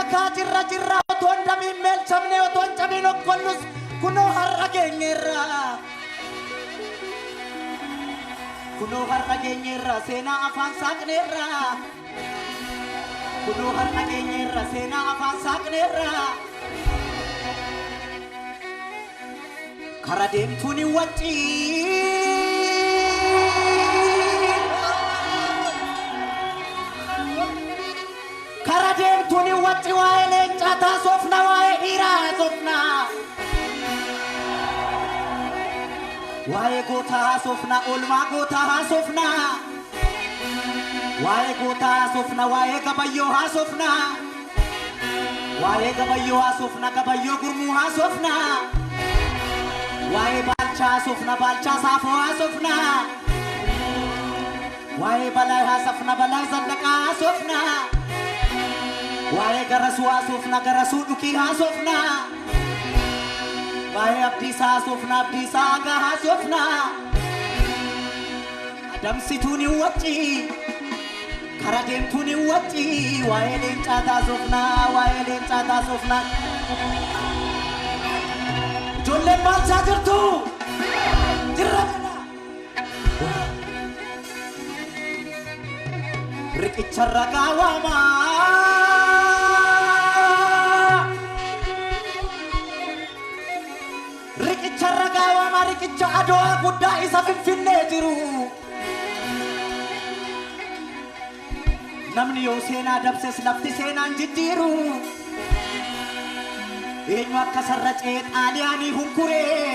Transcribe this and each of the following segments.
jirra otoon damiin meelchamne otoon cabiin okkollus kunoo har'a geenyeerra seenaa afaan saaqneerra kunoo har'a geenyeerra seenaa afaan saaqneerra kara deemtuun wacci waa'ee leencaa taasofna waa'ee dhiiraa haasofna waa'ee gootaa haasofna oolmaa gootaa haasofna waa'ee gootaa haasofna waa'ee gabayyoo haasofna waa'ee gabayyoo haasofna gabayyoo gurmuu haasofna waa'ee baalchaa haasofna baalchaa saafoo haasofna waa'ee balaa haasofna balaa zallaqaa haasofna waa'ee garasuu haasofna garasuu dhukii haasofna waa'ee abdiisaa haasofna abdiisaa hagaa haasofna adamsituun wacci kara deemtuun wacci waa'ee leencaa haasofna waa'ee leencaa haasofna ijoolleen baalchaa jirtu jirra riqicha ragaa waamaa riqicha ragaa waamaa riqicha adawaa guddaa isa finfinnee jiru namni yoo seenaa dabses lafti seenaan jijjiiru eenyu akka sarracee xaaliyaanii hunkuree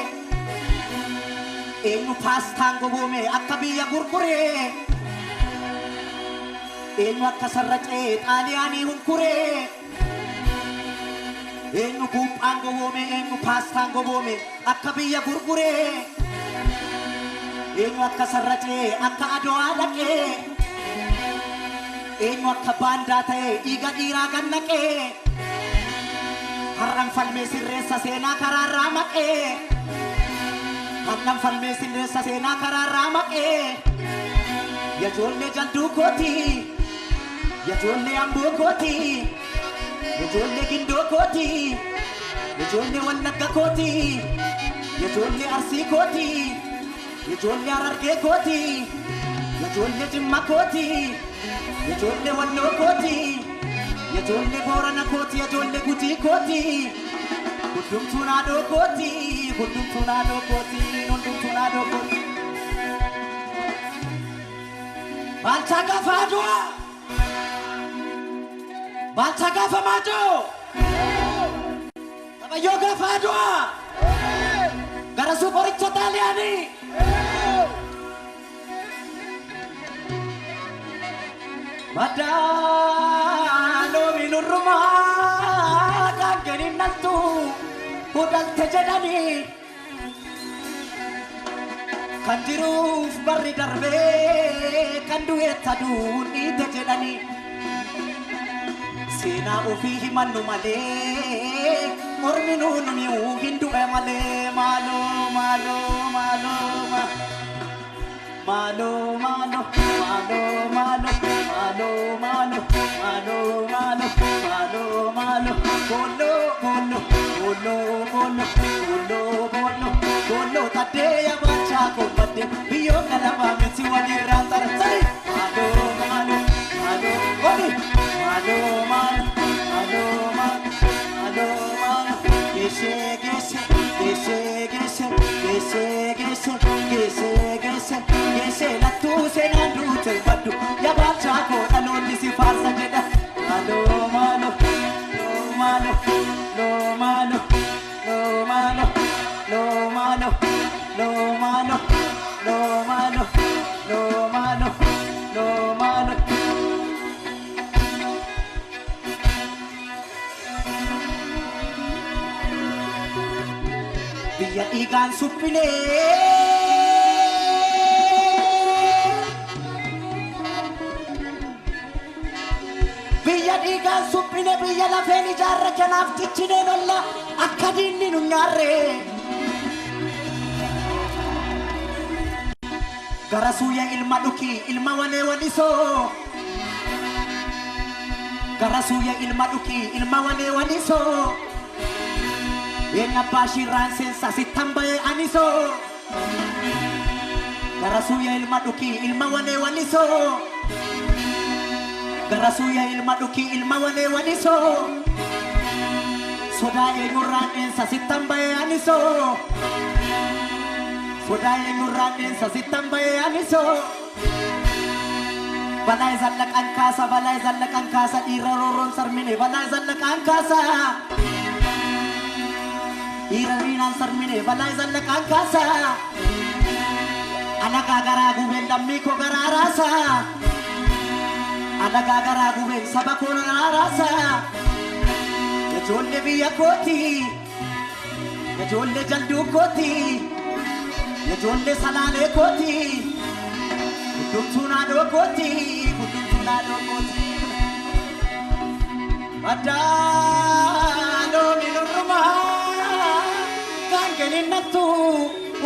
eenyu paastaan gogoome akka biyya gurguree eenyu akka sarracee xaaliyaanii hunkuree eenyu buuphaan gogoome eenyu paastaan gogoome akka biyya gurguree eenyu akka sarracee akka adawaa dhaqee eenyu akka baandaa ta'ee dhiiga dhiiraa gannaqee har'an falmee sirreessa seenaa karaarraa maqee har'an falmee sirreessa seenaa karaarraa maqee yajoollee jalduu kooti yajoollee amboo kooti yajoollee gindoo kooti yajoollee wallagga kooti yajoollee arsii kooti yajoollee harargee kooti yajoollee jimma kooti yajoollee walloo kooti yajoollee boorana kooti yajoollee gujii kooti hundumtuu naadoo kooti hundumtuu naadoo kooti hundumtuu naadoo kooti baalchaa gaafa adua baalchaa gaafa maajoo gabayyoo gaafa adua garasuu qoricha xaaliyaanii madaaloo minurrumaa kaangeniin naltu hudalte jedhanii kan jiruuf barri darbee kan du'eetta duun dhiite jedhanii seenaa ofii himannu malee morminuu numiyuu hin du'e malee maaloo maaloo maaloo maaloo maaloo maaloo maaloo maaloo bolo tadee ya baalchaa kombadde biyyoo kalabaa miti walirraa taratee Gese lattuu seenaan duute baddu ya baalchaa koo dhaloonni si faarsa jedha maalo biyya dhiigaan suphinee biyya dhiigaan suphine biyya lafeen ijaarre kanaaf tichinee lolla akka diinni nu nyaarre garasuu ya ilma dhuki ilma walee walisoo garasuya ilma dhuki ilma wale waliso yenna bashiran sensa sitambaye aniso garasuya ilma dhuki ilma wale waliso garasuya ilma dhuki ilma wale waliso sodaye nurran ensa sitambaye aniso sodaye nurran ensa sitambaye aniso balai zallakan kasa iraroron sarmine balai zallakan kasa irarinan sarmine balai zallakan kasa anaga gara guben dammi ko gara rasa anaga gara guben sabako rasa jolle biya koti jolle jaldu koti jolle salale koti kudumtuna do koti badalo minurma kangenin natu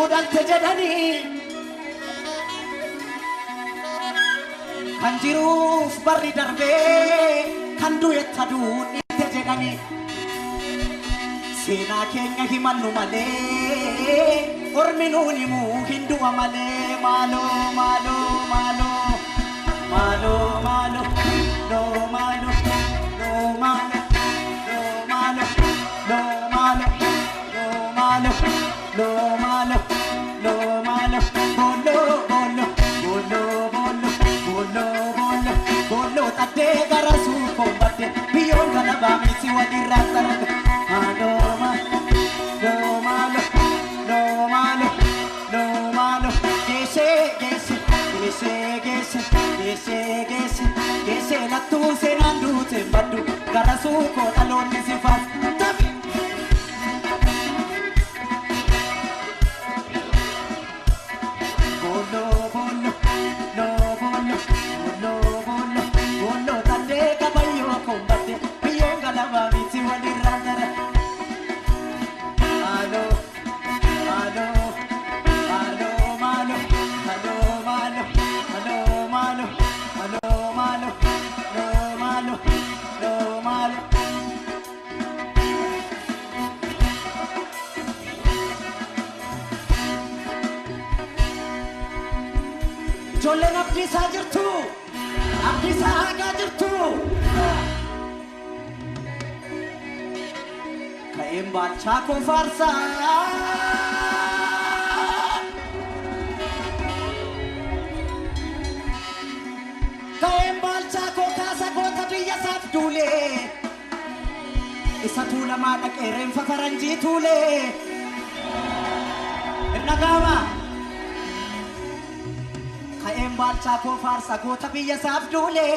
udal tejadani kanjiruf barri darbe kandu etadu tejadani sena kenya himannu male orminuni mu hindu amale malo malo malo malo malo no malo no malo no malo no malo no malo no malo no malo bolo bolo bolo bolo bolo bolo bolo tade garasu kombate biyon gana ba misi wadi rata no malo no malo no malo no malo gese gese gese gese gese gese gese na tu se nandu te badu garasu ko alon sifat tabi bolo bolo no bolo bolo bolo bolo tade kabayo kombate biyo galaba miti wadi randara alo alo alo malo alo malo alo malo alo malo no malo no malo jolle abdi sajirtu abdi saga jirtu kaim bacha ko farsa kaim bacha ko kasa ko tabiya saf dule isa tula ma da kerem faranji tule nagama kaim bacha ko farsa ko tabiya saf dule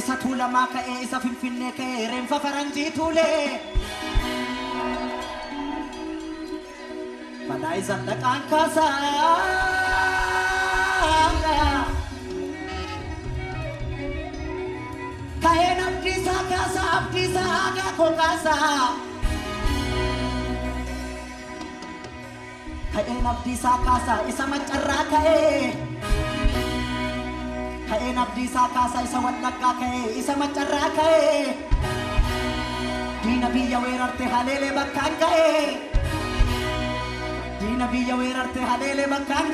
isa tula ma ka isa finfinne kerem faranji tule balai zallakan kasa kain abdi sa aga ko kasa kain abdi sa kasa isa macarra kain abdi sa kasa isa wallaka isa macarra di nabiya werarte halele bakkan di nabiya werarte halele bakkan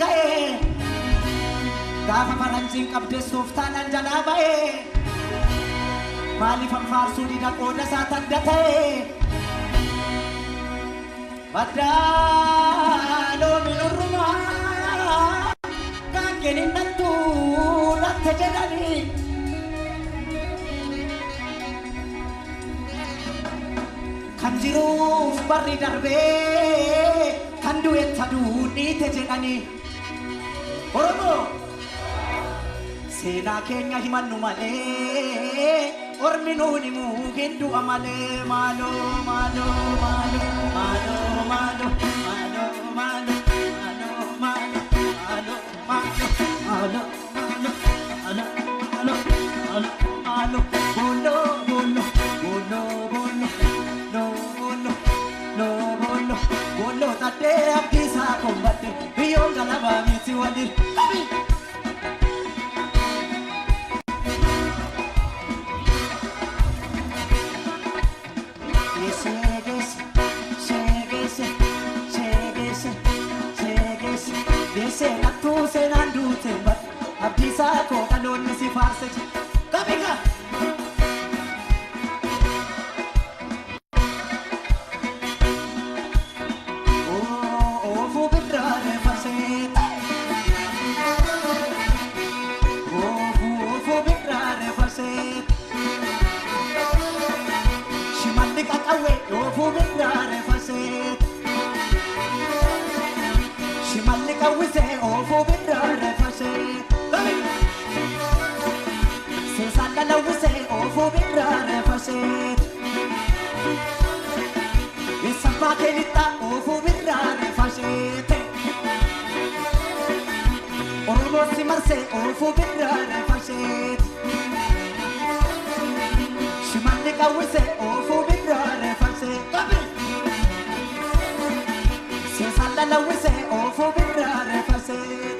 gafa faranjin qabde suftanan jalabae mali farsu di dakoda satan datae badalo minurma kangenin natu latte jedani kanjiru barri darbe kandu etadu ni tejedani oromo sena kenya himannu male orminuni mu hindu amale malo malo malo malo malo malo malo malo malo malo malo malo malo malo malo bolo bolo bolo bolo no bolo no bolo bolo tade abdi sa kombate biyo galaba miti wadir seenattuu seenaan duute bad abdiisaa koo dhaloonni si faarse qabiga oofuu birraare farseet oofuu birraare farseet shimalli qaqawwee oofuu birraare farseet shimalli qawwisee oofuu birraare farseet seesaan dhalawwisee oofuu birraare farseet eessabbaa keelixaa oofuu birraare farseet oromoo si marsee oofuu birraare farseet shimalli qawwisee oofuu birraare farseet seesaan dhalawwisee oofuu birraare farseet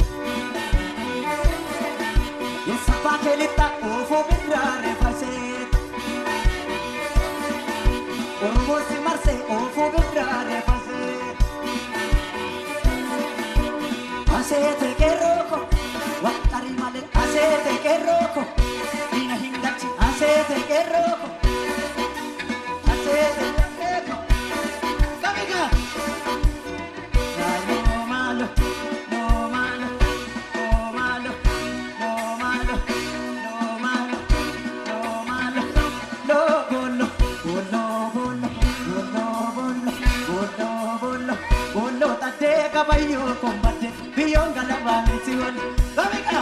eessabbaa keelixaa oofuu birraare farseet oromoo si marsee oofuu birraare farseet aseete qeerrooko waxxarii malee aseete qeerrooko diina hin galchi aseete qeerrooko aseete qeerrooko kamiga no malo no malo no malo no malo no malo no malo no bollo bollo bollo bollo bollo bollo bollo bollo tadde kabayo kombatte biyon galabani siwon kamiga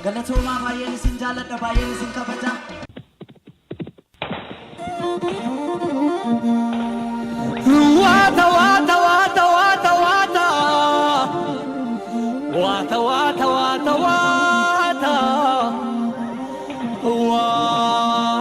galatoomaa baay'een isin jaaladha baay'een isin kabaja